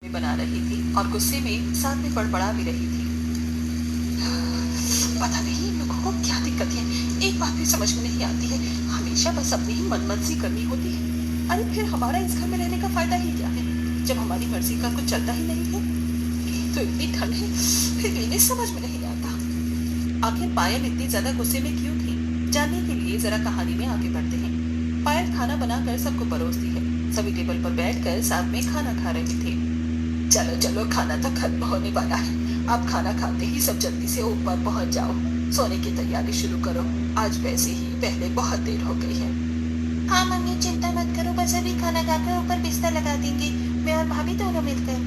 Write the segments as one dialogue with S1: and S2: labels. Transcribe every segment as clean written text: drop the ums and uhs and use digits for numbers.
S1: में बना रही थी और गुस्से में साथ में बड़बड़ा भी रही थी। पता नहीं इन लोगों को क्या दिक्कत है, एक बात भी समझ में नहीं आती है, हमेशा बस अपनी ही मनमर्जी करनी होती है। अरे फिर हमारा इस घर में रहने का फायदा ही क्या है, जब हमारी मर्जी का कुछ चलता ही नहीं है। एक तो इतनी ठंड है, फिर भी इन्हें समझ में नहीं आता। आखिर पायल इतनी ज्यादा गुस्से में क्यों थी, जानने के लिए जरा कहानी में आगे बढ़ते हैं। पायल खाना बनाकर सबको परोसती है। सभी टेबल पर बैठकर साथ में खाना खा रहे थे। चलो चलो, खाना तो खत्म होने वाला है, अब खाना खाते ही सब जल्दी से ऊपर पहुंच जाओ, सोने की तैयारी शुरू करो, आज वैसे ही पहले बहुत देर हो गई है। हाँ मम्मी, चिंता मत करो, बस अभी खाना खाकर ऊपर बिस्तर लगा देंगे, मैं और भाभी दोनों मिलकर।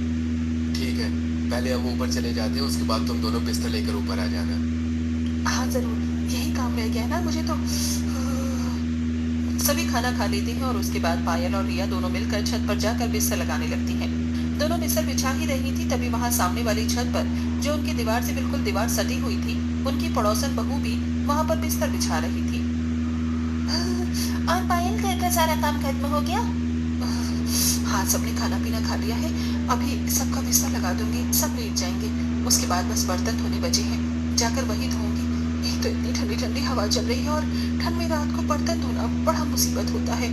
S2: ठीक है, पहले हम ऊपर चले जाते हैं, उसके बाद तुम दोनों बिस्तर लेकर ऊपर आ जाना।
S1: हाँ जरूर, यही काम रह गया है ना मुझे तो। सभी खाना खा लेते हैं और उसके बाद पायल और रिया दोनों मिलकर छत पर जाकर बिस्तर लगाने लगती हैं। दोनों बिस्तर बिछा ही रही थी, तभी वहां सामने वाली छत पर, जो उनकी दीवार से बिल्कुल दीवार सटी हुई थी, उनकी पड़ोसन बहू भी वहां पर बिस्तर बिछा रही थी। और पायल, घर का सारा काम खत्म हो गया? हाँ, सबने खाना पीना खा लिया है, अभी सबका बिस्तर लगा दूंगी, सब लेट जाएंगे, उसके बाद बस बर्तन धोने बचे हैं, जाकर वही धोऊंगी। एक तो इतनी ठंडी ठंडी हवा चल रही है और ठंड में रात को बर्तन धोना बड़ा मुसीबत होता है।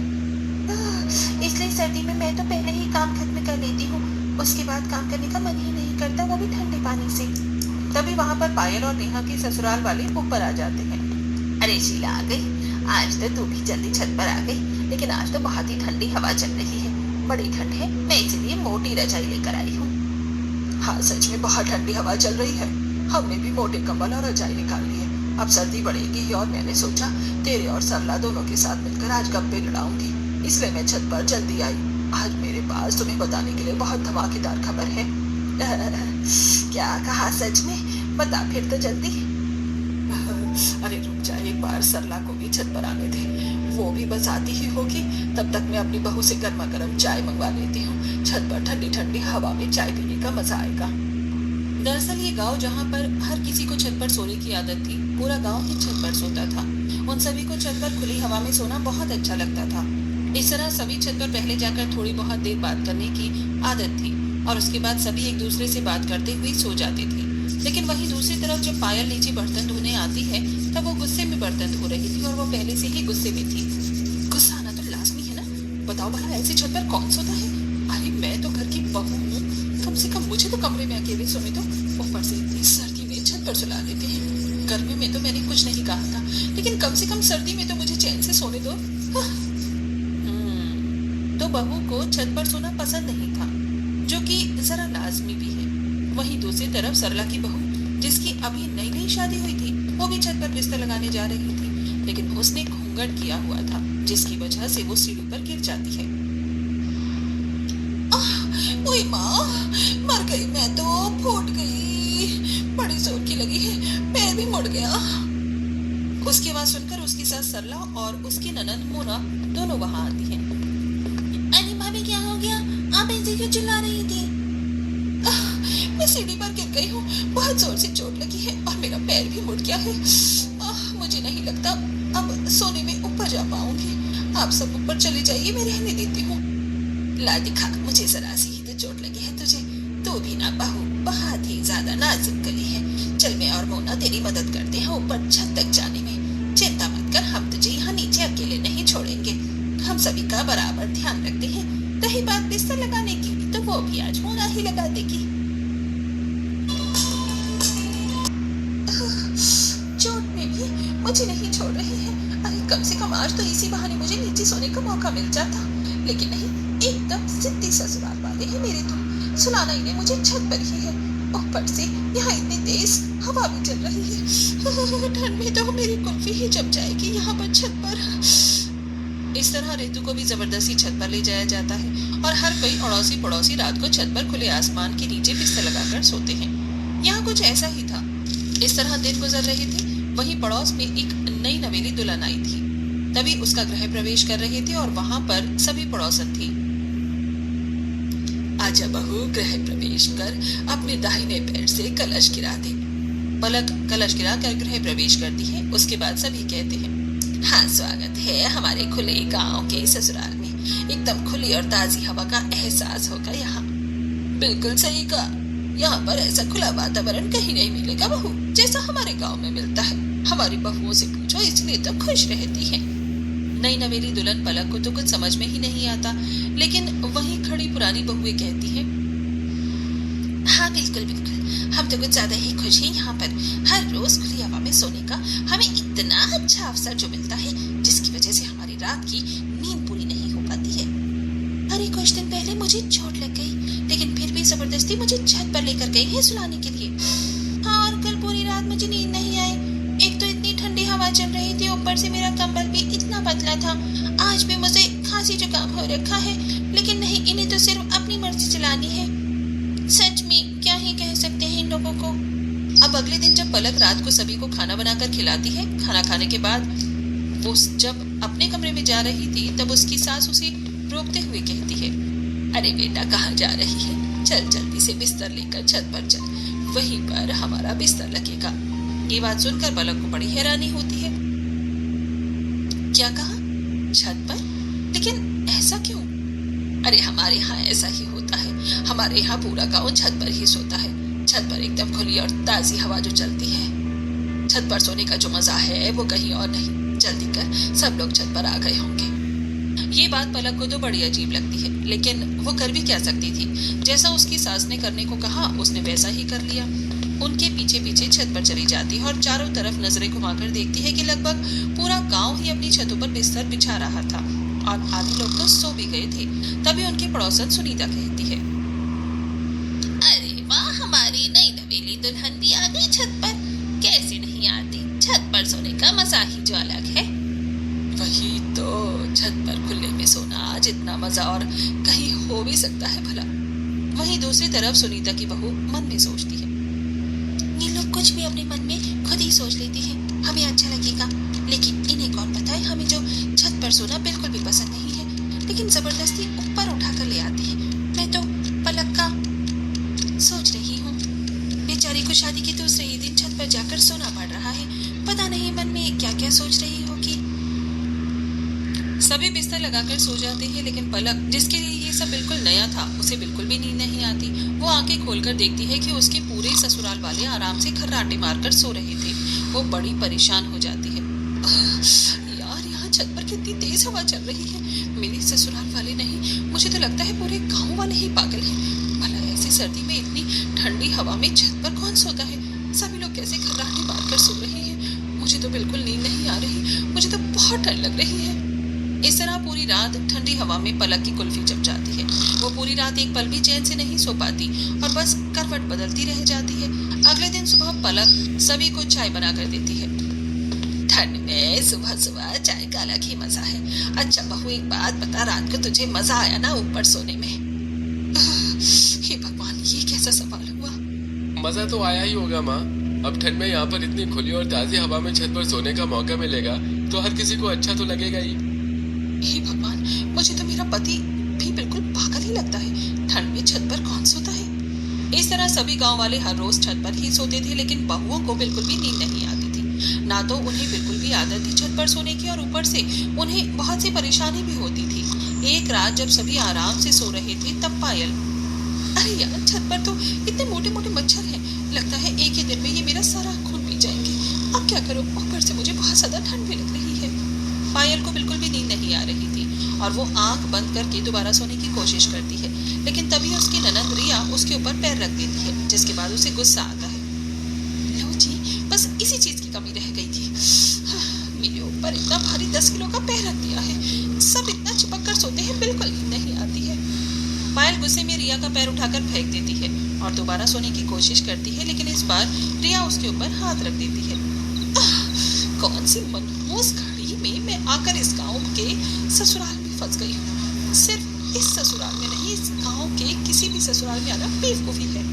S1: इसलिए सर्दी में मैं तो पहले ही काम खत्म कर लेती हूँ, उसके बाद काम करने का मन ही नहीं करता, वो भी ठंडे पानी से। तभी वहां पर पायल और नेहा के ससुराल वाले ऊपर आ जाते हैं। अरे शीला आ गई, आज तो तू भी जल्दी छत पर आ गई, लेकिन आज तो बहुत ही ठंडी हवा चल रही है, बड़ी ठंड है, मैं इसीलिए मोटी रजाई लेकर आई हूँ। हाँ सच में बहुत ठंडी हवा चल रही है, हमने भी मोटे कंबल और रजाई निकाल ली है, अब सर्दी बढ़ेगी और मैंने सोचा तेरे और सरला दोनों के साथ मिलकर आज गप्पे लड़ाऊंगी, इसलिए मैं छत पर जल्दी आई। आज मेरे पास तुम्हें बताने के लिए बहुत धमाकेदार खबर है। क्या कहा, सच में? बता फिर तो जल्दी। अरे रुक जा, एक बार सरला को भी छत पर आने दे, वो भी बस आती ही होगी, तब तक मैं अपनी बहू से गर्मा गर्म चाय मंगवा लेती हूँ, छत पर ठंडी ठंडी हवा में चाय पीने का मजा आएगा। दरअसल ये गांव जहाँ पर हर किसी को छत पर सोने की आदत थी, पूरा गांव ही छत पर सोता था। उन सभी को छत पर खुली हवा में सोना बहुत अच्छा लगता था। इस तरह सभी छत पर पहले जाकर थोड़ी बहुत देर बात करने की आदत थी और उसके बाद सभी एक दूसरे से बात करते हुए सो जाते थे। लेकिन वहीं दूसरी तरफ जब पायल नीचे बर्तन धोने आती है, तब वो गुस्से में बर्तन धो रही थी और वो पहले से ही गुस्से में थी। गुस्सा आना तो लाजमी है ना, बताओ भला ऐसे छत पर कौन सोता है? अरे मैं तो घर की बहू हूँ, कम से कम मुझे तो कमरे में अकेले सोने दो, ऊपर से इतनी सर्दी में छत पर सुला लेते हैं। गर्मी में तो मैंने कुछ नहीं कहा था, लेकिन कम से कम सर्दी में तो मुझे चैन से सोने दो। तो बहू को छत पर सोना पसंद नहीं था, जो कि जरा लाजमी भी है। वहीं दूसरी तरफ सरला की बहू, जिसकी अभी नई नई शादी हुई थी, वो भी छत पर बिस्तर लगाने जा रही थी, लेकिन उसने घूंघट किया हुआ था, जिसकी वजह से वो सीढ़ी पर गिर जाती है। ओए माँ, मर गई मैं तो, फूट गई, बड़ी जोर की लगी है, पैर भी मुड़ गया। उसकी आवाज सुनकर उसकी सास सरला और उसकी ननद मोना दोनों वहां आती हैं। अरे भाभी, क्या हो गया? आप ऐसे क्यों चिल्ला रही थी? मैं सीढ़ी पर गिर गई हूँ, बहुत जोर से चोट लगी है और मेरा पैर भी मुड़ गया है। मुझे नहीं लगता अब सोने में ऊपर जा पाऊंगी, आप सब ऊपर चले जाइए, मैं रहने देती हूँ। ला दिखा, मुझे जरा सी ही तो चोट लगी है तुझे, तू भी ना बहू बहुत ही ज्यादा नाजुक गली है, चल मैं और मोना तेरी मदद करते हैं ऊपर छत तक जाने में, चिंता मत कर, हम तुझे यहाँ नीचे अकेले नहीं छोड़ेंगे, हम सभी का बराबर ध्यान रखते हैं। रही बात बिस्तर लगाने की, तो वो भी आज मोना ही लगा देगी। चोट में भी मुझे नहीं छोड़ रहे हैं, अरे कम से कम आज तो इसी बहाने मुझे नीचे सोने का मौका मिल जाता, लेकिन नहीं, एकदम जिद्दी ससुराल वाले हैं मेरे तो, सुलाना इन्हें मुझे छत पर ही है, ऊपर से यहाँ इतनी तेज हवा भी चल रही है, ठंड में तो मेरी कुल्फी ही जम जाएगी यहाँ पर छत पर। इस तरह रितु को भी जबरदस्ती छत पर ले जाया जाता है और हर कोई अड़ोसी पड़ोसी रात को छत पर खुले आसमान के नीचे बिस्तर लगाकर सोते हैं। यहाँ कुछ ऐसा ही था। इस तरह दिन गुजर रहे थे। वहीं पड़ोस में एक नई नवेली दुल्हन आई थी, तभी उसका गृह प्रवेश कर रहे थे और वहां पर सभी पड़ोसन थी। आजा बहू, गृह प्रवेश कर, अपने दाहिने पैर से कलश गिरा दे। पलक कलश गिरा कर गृह प्रवेश करती है। उसके बाद सभी कहते हैं, हाँ स्वागत है हमारे खुले गांव के ससुराल में, एकदम खुली और ताजी हवा का एहसास होगा यहाँ। बिल्कुल सही कहा। यहाँ पर ऐसा खुला वातावरण कहीं नहीं मिलेगा बहू, जैसा हमारे गांव में मिलता है। हमारी बहुओं से पूछो, इसलिए तो खुश रहती हैं। नई नवेली दुल्हन पलक को तो कुछ समझ में ही नहीं आता, लेकिन वहीं खड़ी पुरानी बहुएं कहती हैं, हाँ बिल्कुल बिल्कुल, हम तो कुछ ज्यादा ही खुश हैं। यहाँ पर हर रोज खुली हवा में सोने का हमें इतना अच्छा अवसर जो मिलता है, जिसकी वजह से हमारी रात की नींद पूरी नहीं हो पाती है। अरे कुछ दिन पहले मुझे चोट लग गई, लेकिन फिर भी जबरदस्ती मुझे छत पर लेकर गए हैं सुलाने के लिए। हाँ, और कल पूरी रात मुझे नींद नहीं आई। एक तो इतनी ठंडी हवा चल रही थी, ऊपर से मेरा कंबल भी इतना पतला था। आज भी मुझे खांसी जुकाम हो रखा है, लेकिन नहीं, इन्हें तो सिर्फ अपनी मर्जी चलानी है। सच में क्या ही कह सकते हैं इन लोगों को। अब अगले दिन जब पलक रात को सभी को खाना बनाकर खिलाती है, खाना खाने के बाद वो जब अपने कमरे में जा रही थी, तब उसकी सास उसे रोकते हुए कहती है, अरे बेटा कहाँ जा रही है, चल जल्दी से बिस्तर लेकर छत पर चल, वहीं पर हमारा बिस्तर लगेगा। ये बात सुनकर पलक को बड़ी हैरानी होती है। क्या कहा, छत पर? लेकिन ऐसा क्यों? अरे हमारे यहाँ ऐसा ही होता है, हमारे यहाँ पूरा गांव छत पर ही सोता है। छत पर एकदम खुली और ताजी हवा जो चलती है, छत पर सोने का जो मजा है वो कहीं और नहीं। जल्दी कर, सब लोग छत पर आ गए होंगे। ये बात पलक को तो बड़ी अजीब लगती है, लेकिन वो कर भी क्या सकती थी। जैसा उसकी सास ने करने को कहा, उसने वैसा ही कर लिया। उनके पीछे पीछे छत पर चली जाती है और चारों तरफ नजरें घुमाकर देखती है कि लगभग पूरा गांव ही अपनी छतों पर बिस्तर बिछा रहा था और आधे लोग तो सो भी गए थे। तभी उनकी पड़ोसन सुनीता कहती है, अरे वाह, हमारी नई नवेली दुल्हन भी आ गई छत पर। कैसे नहीं आती, छत पर सोने का मजा ही जो अलग है। वही तो, छत पर खुले में सोना जितना मजा और कहीं हो भी सकता है भला। वहीं दूसरी तरफ सुनीता की बहू मन में सोचती है, ये लोग कुछ भी अपने मन में खुद ही सोच लेते हैं, हमें अच्छा लगेगा, लेकिन इन्हें कौन बताए हमें जो छत पर सोना बिल्कुल भी पसंद नहीं है, लेकिन जबरदस्ती ऊपर उठाकर ले आती है। मैं तो पलक का सोच रही हूँ, बेचारी को शादी के दूसरे ही दिन छत पर जाकर सोना पड़ रहा है। पता नहीं मन में क्या क्या सोच रही होगी। सभी बिस्तर लगाकर सो जाते हैं, लेकिन पलक, जिसके लिए ये सब बिल्कुल नया था, उसे बिल्कुल भी नींद नहीं आती। वो आंखें खोलकर देखती है कि उसके पूरे ससुराल वाले आराम से खर्राटे मारकर सो रहे थे। वो बड़ी परेशान हो जाती है। यार, यहाँ छत पर कितनी तेज हवा चल रही है। मेरे ससुराल वाले नहीं, मुझे तो लगता है पूरे गाँव वाले ही पागल हैं। भला ऐसी सर्दी में इतनी ठंडी हवा में छत पर कौन सोता है? सभी लोग कैसे खर्राटे मारकर सो रहे हैं? मुझे तो बिल्कुल नींद नहीं आ रही, मुझे तो बहुत ठंड लग रही है। इस तरह पूरी रात ठंडी हवा में पलक की कुल्फी जम जाती है। वो पूरी रात एक पल भी चैन से नहीं सो पाती और बस करवट बदलती रह जाती है। अगले दिन सुबह पलक सभी को चाय बनाकर देती है। ठंड में सुबह सुबह चाय का अलग ही मजा है। अच्छा बहू, एक बात बता, रात को तुझे मजा आया ना ऊपर सोने में? हे भगवान, ये कैसा सवाल हुआ?
S2: मजा तो आया ही होगा माँ। अब ठंड में यहाँ पर इतनी खुली और ताजी हवा में छत पर सोने का मौका मिलेगा तो हर किसी को अच्छा तो लगेगा ही।
S1: हे भगवान, मुझे तो मेरा पति भी बिल्कुल पागल ही लगता है। ठंड में छत पर कौन सोता है? इस तरह सभी गांव वाले हर रोज छत पर ही सोते थे, लेकिन बहुओं को बिल्कुल भी नींद नहीं आती थी। ना तो उन्हें बिल्कुल भी आदत थी छत पर सोने की, और ऊपर से उन्हें बहुत सी परेशानी भी होती थी। एक रात जब सभी आराम से सो रहे थे, तब पायल, अरे यार, छत पर तो इतने मोटे मोटे मच्छर हैं, लगता है एक ही दिन में ये मेरा सारा खून पी जाएंगे। अब क्या करूं? ऊपर से मुझे बहुत ज्यादा ठंड भी लग रही है। पायल को बिल्कुल भी नींद नहीं आ रही थी और वो आंख बंद करके दोबारा सोने की कोशिश करती है, लेकिन तभी उसकी ननंद रिया उसके ऊपर पैर रख देती है, जिसके बाद उसे गुस्सा आता है। लो जी, बस इसी चीज की कमी रह गई थी। मेरे ऊपर इतना भारी 10 किलो का पैर रख दिया है। सब इतना चिपक कर सोते हैं, बिल्कुल नींद नहीं आती है। पायल गुस्से में रिया का पैर उठाकर फेंक देती है और दोबारा सोने की कोशिश करती है, लेकिन इस बार रिया उसके ऊपर हाथ रख देती है। कौन सी मनहूस घड़ी में मैं आकर इस गांव के ससुराल में फंस गई हूँ। सिर्फ इस ससुराल में नहीं, इस गांव के किसी भी ससुराल में आना बेवकूफी है।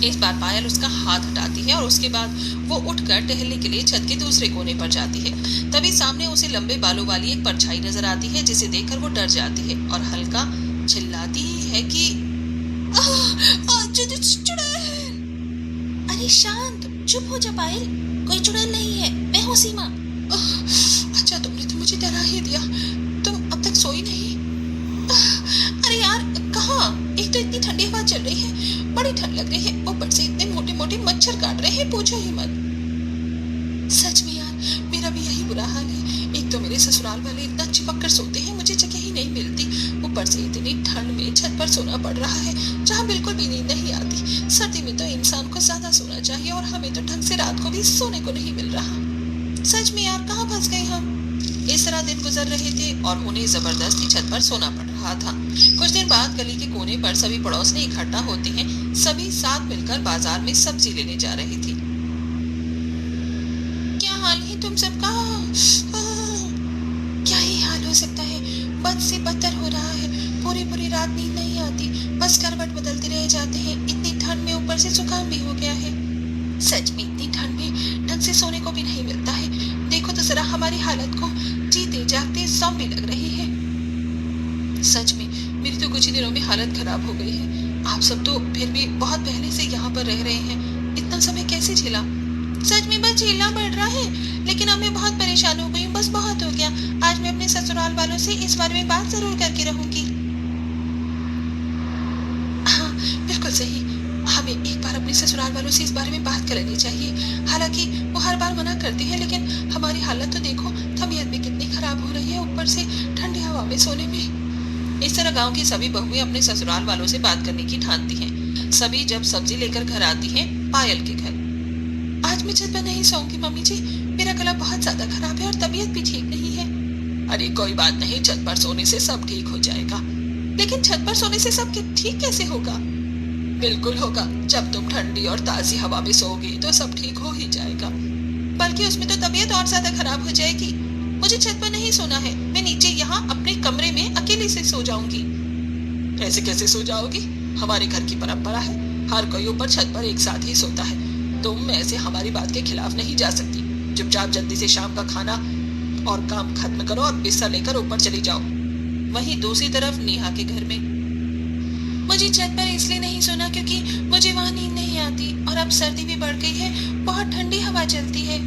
S1: इस बार पायल उसका हाथ हटाती है और उसके बाद वो उठकर टहलने के लिए छत के दूसरे कोने पर जाती है। तभी सामने उसे लंबे बालों वाली एक परछाई नजर आती है, जिसे देखकर वो डर जाती है और हल्का चिल्लाती है कि चुड़ैल। अरे शांत, चुप हो जा पायल, कोई चुड़ैल नहीं है, मैं हूँ सीमा। अच्छा, तुमने तो मुझे डरा ही दिया। तुम अब तक सोई नहीं? अरे यार, कहाँ? एक तो इतनी ठंडी चल रही है, बड़ी ठंड लग रही है, ऊपर से इतने मोटे मोटे मच्छर काट रहे हैं, पूछो ही मत। सच में यार, मेरा भी यही बुरा हाल है। एक तो मेरे ससुराल वाले इतना चिपक कर सोते हैं, मुझे जगह ही नहीं मिलती। ऊपर से इतनी ठंड में छत पर सोना पड़ रहा है, जहाँ बिल्कुल भी नींद नहीं आती। सर्दी में तो इंसान को ज्यादा सोना चाहिए और हमें तो ढंग से रात को भी सोने को नहीं मिल रहा। सच में यार, कहाँ फंस गए हम। इस तरह दिन गुजर रहे थे और उन्हें जबरदस्ती छत पर सोना पड़ रहा था। कुछ दिन बाद गली के कोने पर सभी पड़ोसनी इकट्ठा होते हैं। सभी साथ मिलकर बाजार में सब्जी लेने जा रही थी। क्या हाल है तुम सबका? क्या ही हाल हो सकता है, बद से बदतर हो रहा है। पूरी पूरी रात नींद नहीं आती, बस करवट बदलते रह जाते हैं। इतनी ठंड में ऊपर से जुकाम भी हो गया है। सच में इतनी ठंड में ढंग से सोने को भी नहीं मिलता है। देखो तो जरा हमारी हालत को, जीते जागते ज़ॉम्बी लग रही है। सच में मेरी तो कुछ ही दिनों में हालत खराब हो गई है। आप सब तो फिर भी बहुत पहले से यहाँ पर रह रहे हैं, इतना समय कैसे झेला? सच में बस झेलना पड़ रहा है, लेकिन अब मैं बहुत परेशान हो गई हूँ। बस बहुत हो गया। आज मैं अपने ससुराल वालों से इस बारे में बात जरूर करके रहूंगी। हाँ, बिल्कुल सही। हमें एक बार अपने ससुराल वालों से इस बारे में बात कर लेनी चाहिए। हालांकि वो हर बार मना करती है, लेकिन हमारी हालत तो देखो, तबीयत भी कितनी खराब हो रही है, ऊपर से ठंडी हवा में सोने में। इस तरह गांव की सभी बहुएं अपने ससुराल वालों से बात करने की ठानती हैं। सभी जब सब्जी लेकर घर आती हैं पायल के घर। आज मैं छत पर नहीं सोऊंगी मम्मी जी, मेरा गला बहुत ज्यादा खराब है और तबीयत भी ठीक नहीं है। अरे कोई बात नहीं, छत पर सोने से सब ठीक हो जाएगा। लेकिन छत पर सोने से सब ठीक कैसे होगा? बिल्कुल होगा, जब तुम ठंडी और ताजी हवा में सोओगी तो सब ठीक हो ही जाएगा। बल्कि उसमें तो तबीयत और ज्यादा खराब हो जाएगी। मुझे छत पर नहीं सोना है, मैं नीचे यहाँ अपने कमरे में अकेले से सो जाऊंगी। ऐसे कैसे सो जाओगी? हमारे घर की परंपरा है, हर कोई ऊपर छत पर एक साथ ही सोता है। तुम ऐसे हमारी बात के खिलाफ नहीं जा सकती। चुपचाप जल्दी से शाम का खाना और काम खत्म करो और बिस्तर लेकर ऊपर चली जाओ। वहीं दूसरी तरफ नेहा के घर में, मुझे छत पर इसलिए नहीं सोना क्योंकि मुझे वहां नींद नहीं आती और अब सर्दी भी बढ़ गई है, बहुत ठंडी हवा चलती है।